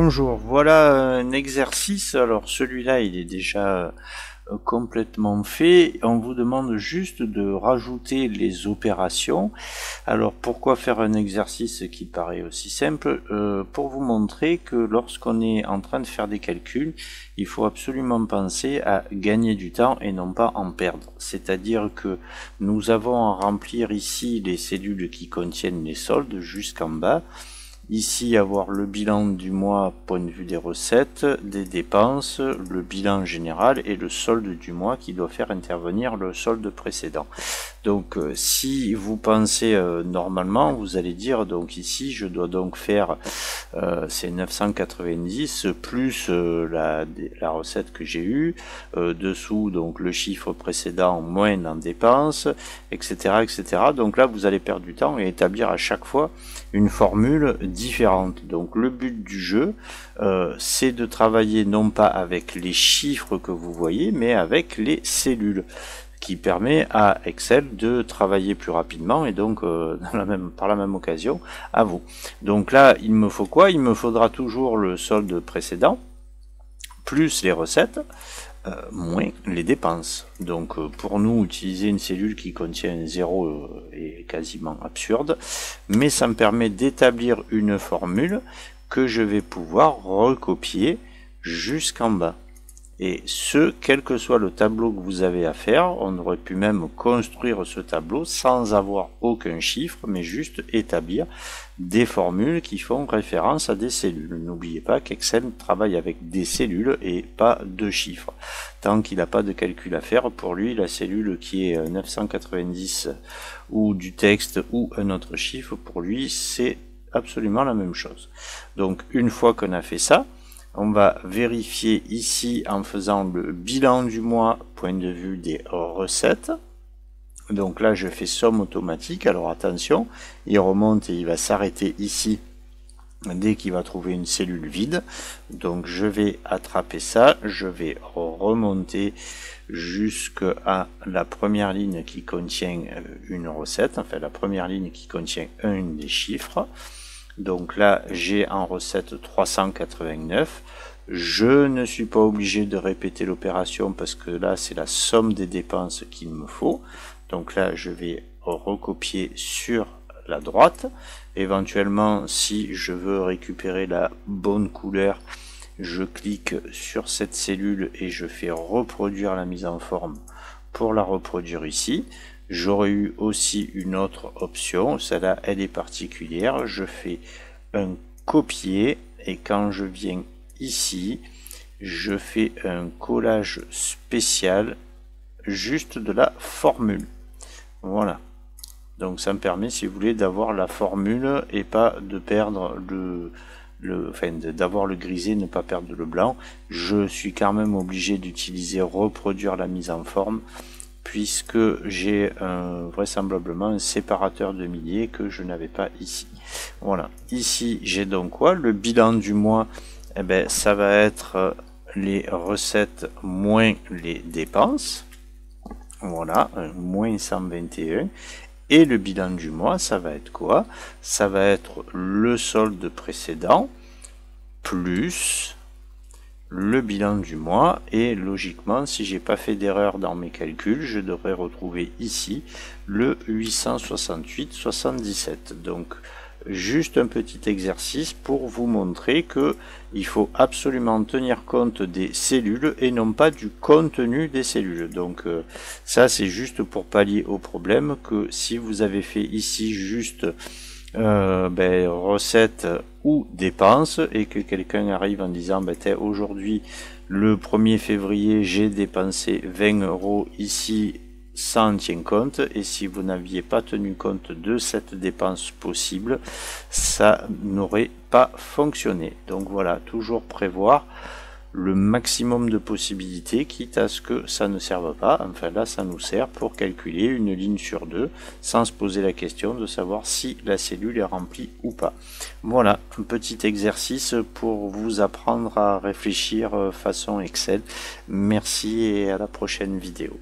Bonjour, voilà un exercice. Alors celui-là il est déjà complètement fait. On vous demande juste de rajouter les opérations. Alors pourquoi faire un exercice qui paraît aussi simple? Pour vous montrer que lorsqu'on est en train de faire des calculs, il faut absolument penser à gagner du temps et non pas en perdre. C'est-à-dire que nous avons à remplir ici les cellules qui contiennent les soldes jusqu'en bas. Ici, avoir le bilan du mois, point de vue des recettes, des dépenses, le bilan général et le solde du mois qui doit faire intervenir le solde précédent. Donc, si vous pensez normalement, vous allez dire, donc ici, je dois donc faire ces 990 plus la recette que j'ai eue, dessous, donc le chiffre précédent moins en dépenses, etc., etc. Donc là, vous allez perdre du temps et établir à chaque fois une formule différente. Donc le but du jeu, c'est de travailler non pas avec les chiffres que vous voyez, mais avec les cellules, qui permet à Excel de travailler plus rapidement et donc par la même occasion à vous. Donc là, il me faut quoi? Il me faudra toujours le solde précédent, plus les recettes, moins les dépenses. Donc pour nous, utiliser une cellule qui contient un 0 est quasiment absurde, mais ça me permet d'établir une formule que je vais pouvoir recopier jusqu'en bas. Et ce, quel que soit le tableau que vous avez à faire, on aurait pu même construire ce tableau sans avoir aucun chiffre, mais juste établir des formules qui font référence à des cellules. N'oubliez pas qu'Excel travaille avec des cellules et pas de chiffres. Tant qu'il n'a pas de calcul à faire, pour lui, la cellule qui est 990 ou du texte ou un autre chiffre, pour lui, c'est absolument la même chose. Donc, une fois qu'on a fait ça, on va vérifier ici en faisant le bilan du mois, point de vue des recettes. Donc là, je fais somme automatique. Alors attention, il remonte et il va s'arrêter ici dès qu'il va trouver une cellule vide. Donc je vais attraper ça, je vais remonter jusqu'à la première ligne qui contient une recette, enfin la première ligne qui contient un des chiffres. Donc là, j'ai en recette 389. Je ne suis pas obligé de répéter l'opération parce que là, c'est la somme des dépenses qu'il me faut. Donc là, je vais recopier sur la droite. Éventuellement, si je veux récupérer la bonne couleur, je clique sur cette cellule et je fais reproduire la mise en forme pour la reproduire ici. J'aurais eu aussi une autre option, celle-là elle est particulière, je fais un copier et quand je viens ici, je fais un collage spécial juste de la formule. Voilà, donc ça me permet, si vous voulez, d'avoir la formule et pas de perdre d'avoir le grisé, ne pas perdre le blanc. Je suis quand même obligé d'utiliser reproduire la mise en forme, puisque j'ai vraisemblablement un séparateur de milliers que je n'avais pas ici. Voilà, ici j'ai donc quoi? Le bilan du mois, eh ben, ça va être les recettes moins les dépenses. Voilà, moins 121. Et le bilan du mois, ça va être quoi? Ça va être le solde précédent plus le bilan du mois, et logiquement, si j'ai pas fait d'erreur dans mes calculs, je devrais retrouver ici le 868,77. Donc juste un petit exercice pour vous montrer que il faut absolument tenir compte des cellules et non pas du contenu des cellules. Donc ça, c'est juste pour pallier au problème que si vous avez fait ici juste recettes ou dépenses et que quelqu'un arrive en disant aujourd'hui le 1er février j'ai dépensé 20 € ici, ça en tient compte, et si vous n'aviez pas tenu compte de cette dépense possible, ça n'aurait pas fonctionné. Donc voilà, toujours prévoir le maximum de possibilités, quitte à ce que ça ne serve pas. Enfin là, ça nous sert pour calculer une ligne sur deux, sans se poser la question de savoir si la cellule est remplie ou pas. Voilà, un petit exercice pour vous apprendre à réfléchir façon Excel. Merci et à la prochaine vidéo.